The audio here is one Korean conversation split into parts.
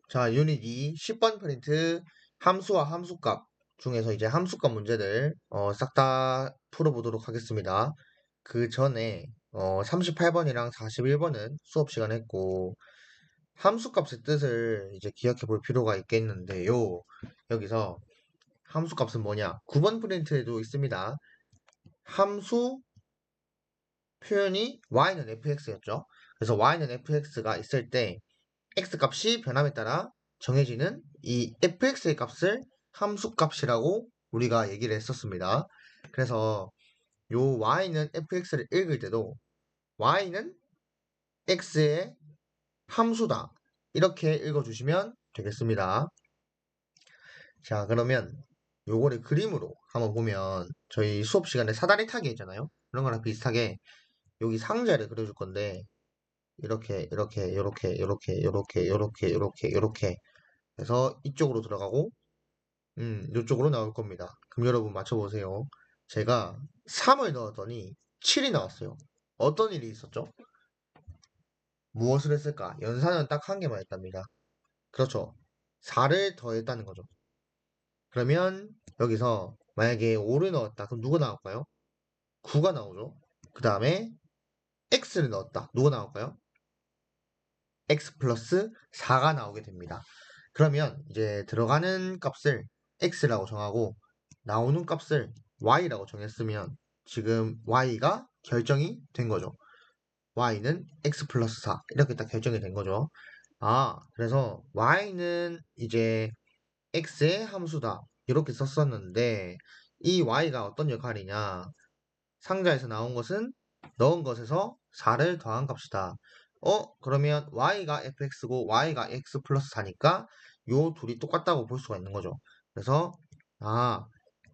자, 유닛 2 10번 프린트 함수와 함수값 중에서 이제 함수값 문제들 싹 다 풀어보도록 하겠습니다. 그 전에 38번이랑 41번은 수업 시간 했고 함수값의 뜻을 이제 기억해 볼 필요가 있겠는데요. 여기서 함수값은 뭐냐? 9번 프린트에도 있습니다. 함수 표현이 y는 fx였죠. 그래서 y는 fx가 있을 때 x값이 변함에 따라 정해지는 이 fx의 값을 함수값이라고 우리가 얘기를 했었습니다. 그래서 요 y는 fx를 읽을 때도 y는 x의 함수다. 이렇게 읽어주시면 되겠습니다. 자, 그러면 요거를 그림으로 한번 보면 저희 수업 시간에 사다리 타기 있잖아요. 그런 거랑 비슷하게 여기 상자를 그려줄 건데 이렇게 해서 이쪽으로 들어가고 이쪽으로 나올 겁니다. 그럼 여러분 맞춰보세요. 제가 3을 넣었더니 7이 나왔어요. 어떤 일이 있었죠? 무엇을 했을까? 연산은 딱 한 개만 했답니다. 그렇죠. 4를 더했다는 거죠. 그러면 여기서 만약에 5를 넣었다. 그럼 누가 나올까요? 9가 나오죠. 그 다음에 x를 넣었다. 누가 나올까요? x 플러스 4가 나오게 됩니다. 그러면 이제 들어가는 값을 x라고 정하고 나오는 값을 y라고 정했으면 지금 y가 결정이 된 거죠. y는 x 플러스 4 이렇게 딱 결정이 된 거죠. 아, 그래서 y는 이제 x의 함수다 이렇게 썼었는데 이 y가 어떤 역할이냐? 상자에서 나온 것은 넣은 것에서 4를 더한 값이다. 그러면 y가 fx고 y가 x 플러스 4니까 요 둘이 똑같다고 볼 수가 있는 거죠. 그래서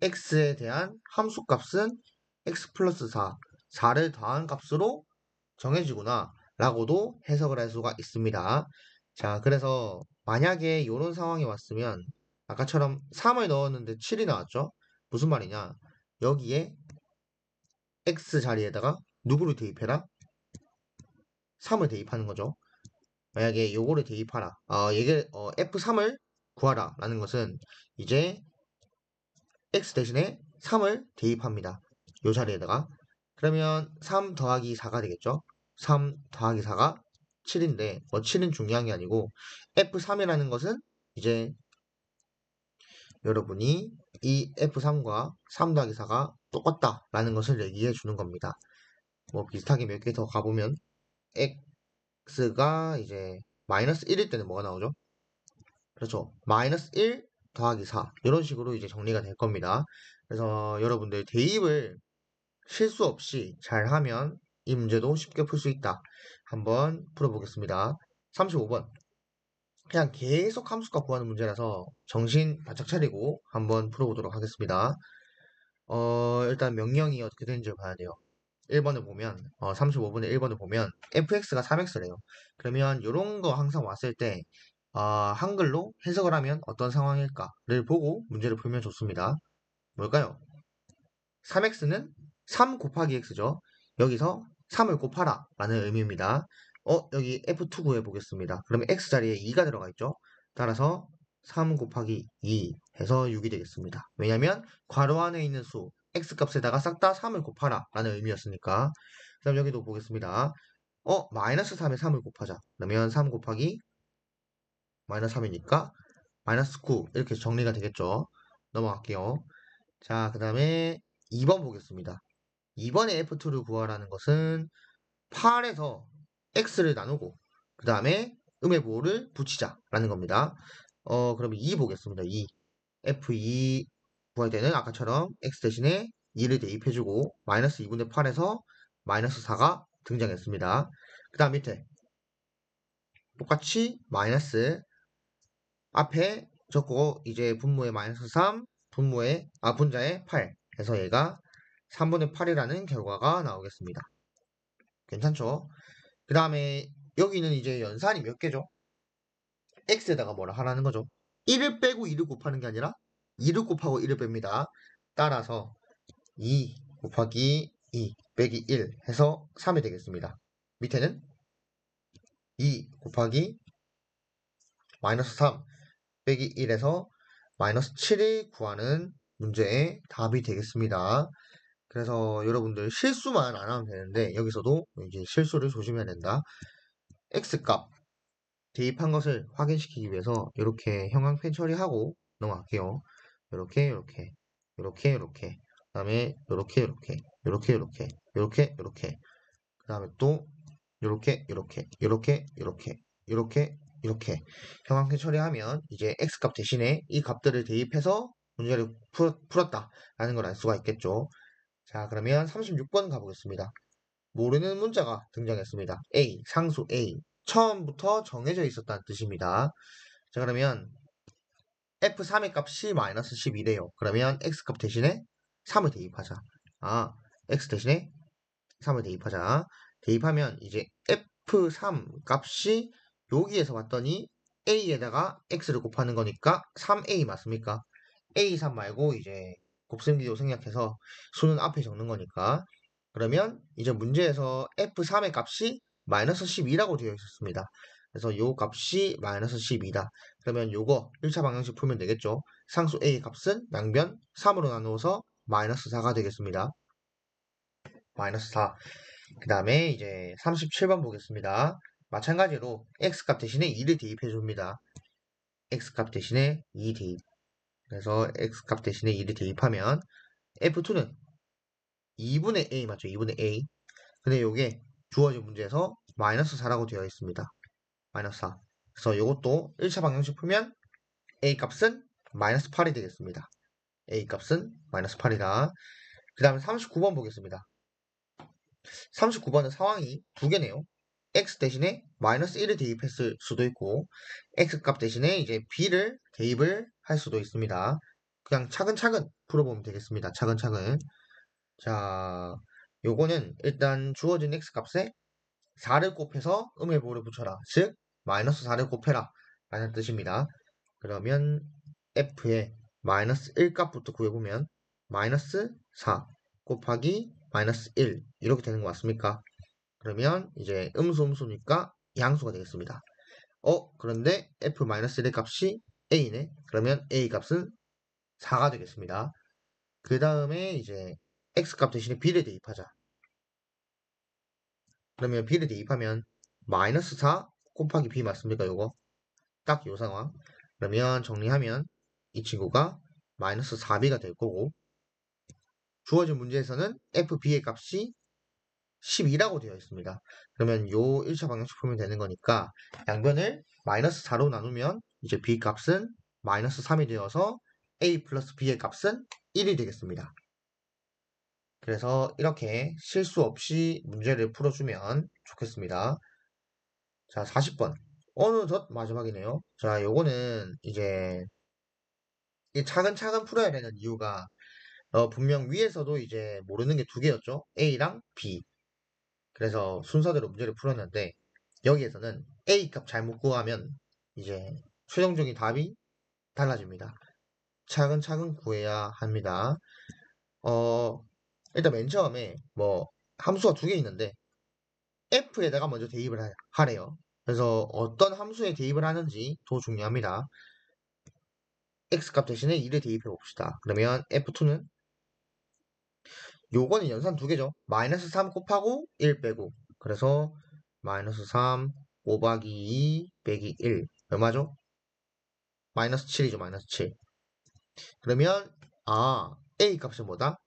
x에 대한 함수값은 x 플러스 4, 4를 더한 값으로 정해지구나 라고도 해석을 할 수가 있습니다. 자, 그래서 만약에 이런 상황이 왔으면 아까처럼 3을 넣었는데 7이 나왔죠? 무슨 말이냐? 여기에 x 자리에다가 누구를 대입해라? 3을 대입하는 거죠. 만약에 요거를 대입하라. F3을 구하라. 라는 것은 이제 x 대신에 3을 대입합니다. 요 자리에다가. 그러면 3 더하기 4가 되겠죠. 3 더하기 4가 7인데, 7은 중요한 게 아니고, F3이라는 것은 이제 여러분이 이 F3과 3 더하기 4가 똑같다라는 것을 얘기해 주는 겁니다. 비슷하게 몇 개 더 가보면, x가 이제 마이너스 1일 때는 뭐가 나오죠? 그렇죠. 마이너스 1 더하기 4 이런 식으로 이제 정리가 될 겁니다. 그래서 여러분들 대입을 실수 없이 잘 하면 이 문제도 쉽게 풀 수 있다. 한번 풀어보겠습니다. 35번. 그냥 계속 함수값 구하는 문제라서 정신 바짝 차리고 한번 풀어보도록 하겠습니다. 일단 명령이 어떻게 되는지 봐야 돼요. 1번을 보면 35분의 1번을 보면 fx가 3x래요. 그러면 이런 거 항상 왔을 때 한글로 해석을 하면 어떤 상황일까를 보고 문제를 풀면 좋습니다. 뭘까요? 3x는 3 곱하기 x죠. 여기서 3을 곱하라 라는 의미입니다. 여기 f2 구해 보겠습니다. 그러면 x 자리에 2가 들어가 있죠. 따라서 3 곱하기 2 해서 6이 되겠습니다. 왜냐면 괄호 안에 있는 수 x 값에다가 싹 다 3을 곱하라 라는 의미였으니까. 그럼 여기도 보겠습니다. 마이너스 3에 3을 곱하자. 그러면 3 곱하기 마이너스 3이니까 마이너스 9 이렇게 정리가 되겠죠. 넘어갈게요. 자, 그 다음에 2번 보겠습니다. 2번에 F2를 구하라는 것은 8에서 X를 나누고 그 다음에 음의 보호를 붙이자 라는 겁니다. 그러면 2 보겠습니다. 2. F2 구할 때는 아까처럼 X 대신에 2를 대입해주고 마이너스 2분의 8에서 마이너스 4가 등장했습니다. 그 다음 밑에 똑같이 마이너스 앞에 적고 이제 분모에 마이너스 3, 분자에 8 해서 얘가 3분의 8이라는 결과가 나오겠습니다. 괜찮죠? 그 다음에 여기는 이제 연산이 몇 개죠? x에다가 뭐라 하라는 거죠? 1을 빼고 2를 곱하는 게 아니라 2를 곱하고 1을 뺍니다. 따라서 2 곱하기 2 빼기 1 해서 3이 되겠습니다. 밑에는 2 곱하기 마이너스 3 빼기 1에서 마이너스 7을 구하는 문제의 답이 되겠습니다. 그래서 여러분들 실수만 안 하면 되는데 여기서도 이제 실수를 조심해야 된다. x값 대입한 것을 확인시키기 위해서 이렇게 형광펜 처리하고 넘어갈게요. 이렇게 그다음에 이렇게 그다음에 또 이렇게 형광펜 처리하면 이제 x값 대신에 이 값들을 대입해서 문제를 풀었다라는 걸 알 수가 있겠죠. 자, 그러면 36번 가보겠습니다. 모르는 문자가 등장했습니다. A, 상수 A. 처음부터 정해져 있었다는 뜻입니다. 자, 그러면 F3의 값이 마이너스 12래요. 그러면 X값 대신에 3을 대입하자. X 대신에 3을 대입하자. 대입하면 이제 F3 값이 여기에서 봤더니 A에다가 X를 곱하는 거니까 3A 맞습니까? A3 말고 이제 곱셈기도 생략해서 수는 앞에 적는 거니까. 그러면 이제 문제에서 F3의 값이 마이너스 12라고 되어 있었습니다. 그래서 요 값이 마이너스 12다. 그러면 요거 1차 방정식 풀면 되겠죠. 상수 A 값은 양변 3으로 나누어서 마이너스 4가 되겠습니다. 마이너스 4. 그 다음에 이제 37번 보겠습니다. 마찬가지로 x값 대신에 2를 대입해 줍니다. x값 대신에 2 대입. 그래서 x값 대신에 2를 대입하면 f2는 2분의 a 맞죠? 2분의 a. 근데 요게 주어진 문제에서 마이너스 4라고 되어 있습니다. 마이너스 4. 그래서 이것도 1차 방정식 풀면 a 값은 마이너스 8이 되겠습니다. a 값은 마이너스 8이다. 그 다음에 39번 보겠습니다. 39번은 상황이 두 개네요. x 대신에 마이너스 1을 대입했을 수도 있고 x값 대신에 이제 b를 대입을 할 수도 있습니다. 그냥 차근차근 풀어보면 되겠습니다. 차근차근. 자, 요거는 일단 주어진 x값에 4를 곱해서 음일보를 붙여라. 즉 마이너스 4를 곱해라 라는 뜻입니다. 그러면 f의 마이너스 1값부터 구해보면 마이너스 4 곱하기 마이너스 1 이렇게 되는 거 맞습니까? 그러면 이제 음수니까 양수가 되겠습니다. 그런데 f-1의 값이 a네. 그러면 a 값은 4가 되겠습니다. 그 다음에 이제 x값 대신에 b를 대입하자. 그러면 b를 대입하면 마이너스 4 곱하기 b 맞습니까? 요거 딱 요 상황. 그러면 정리하면 이 친구가 마이너스 4b가 될 거고 주어진 문제에서는 fb의 값이 12라고 되어 있습니다. 그러면 요 1차 방정식 풀면 되는 거니까 양변을 마이너스 4로 나누면 이제 b 값은 마이너스 3이 되어서 a 플러스 b의 값은 1이 되겠습니다. 그래서 이렇게 실수 없이 문제를 풀어주면 좋겠습니다. 자, 40번. 어느덧 마지막이네요. 자, 요거는 이제 차근차근 풀어야 되는 이유가 분명 위에서도 이제 모르는 게 두 개였죠. A랑 B. 그래서 순서대로 문제를 풀었는데 여기에서는 A 값 잘못 구하면 이제 최종적인 답이 달라집니다. 차근차근 구해야 합니다. 일단 맨 처음에 뭐 함수가 두 개 있는데 F에다가 먼저 대입을 하래요. 그래서 어떤 함수에 대입을 하는지 더 중요합니다. X값 대신에 2를 대입해 봅시다. 그러면 F2는 요거는 연산 두 개죠. 마이너스 3 곱하고 1 빼고. 그래서 마이너스 3 곱하기 2 빼기 1. 얼마죠? 마이너스 7이죠. 마이너스 7. 그러면 A 값은 뭐다?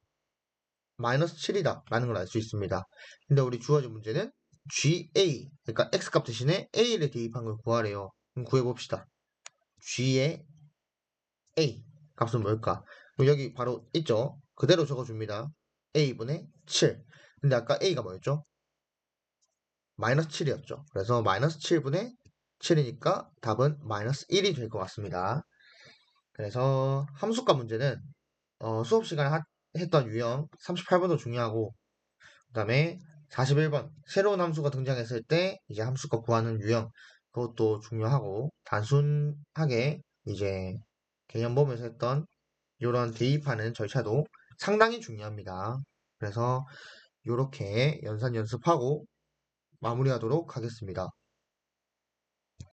마이너스 7이다 라는 걸 알 수 있습니다. 근데 우리 주어진 문제는 GA 그러니까 X값 대신에 A를 대입한 걸 구하래요. 그럼 구해봅시다. G의 A 값은 뭘까? 그럼 여기 바로 있죠? 그대로 적어줍니다. A분의 7. 근데 아까 A가 뭐였죠? 마이너스 7이었죠. 그래서 마이너스 7분의 7이니까 답은 마이너스 1이 될 것 같습니다. 그래서 함수값 문제는 수업 시간에 했던 유형 38번도 중요하고 그 다음에 41번 새로운 함수가 등장했을 때 이제 함수값 구하는 유형 그것도 중요하고 단순하게 이제 개념 보면서 했던 이런 대입하는 절차도 상당히 중요합니다. 그래서 이렇게 연산 연습하고 마무리하도록 하겠습니다.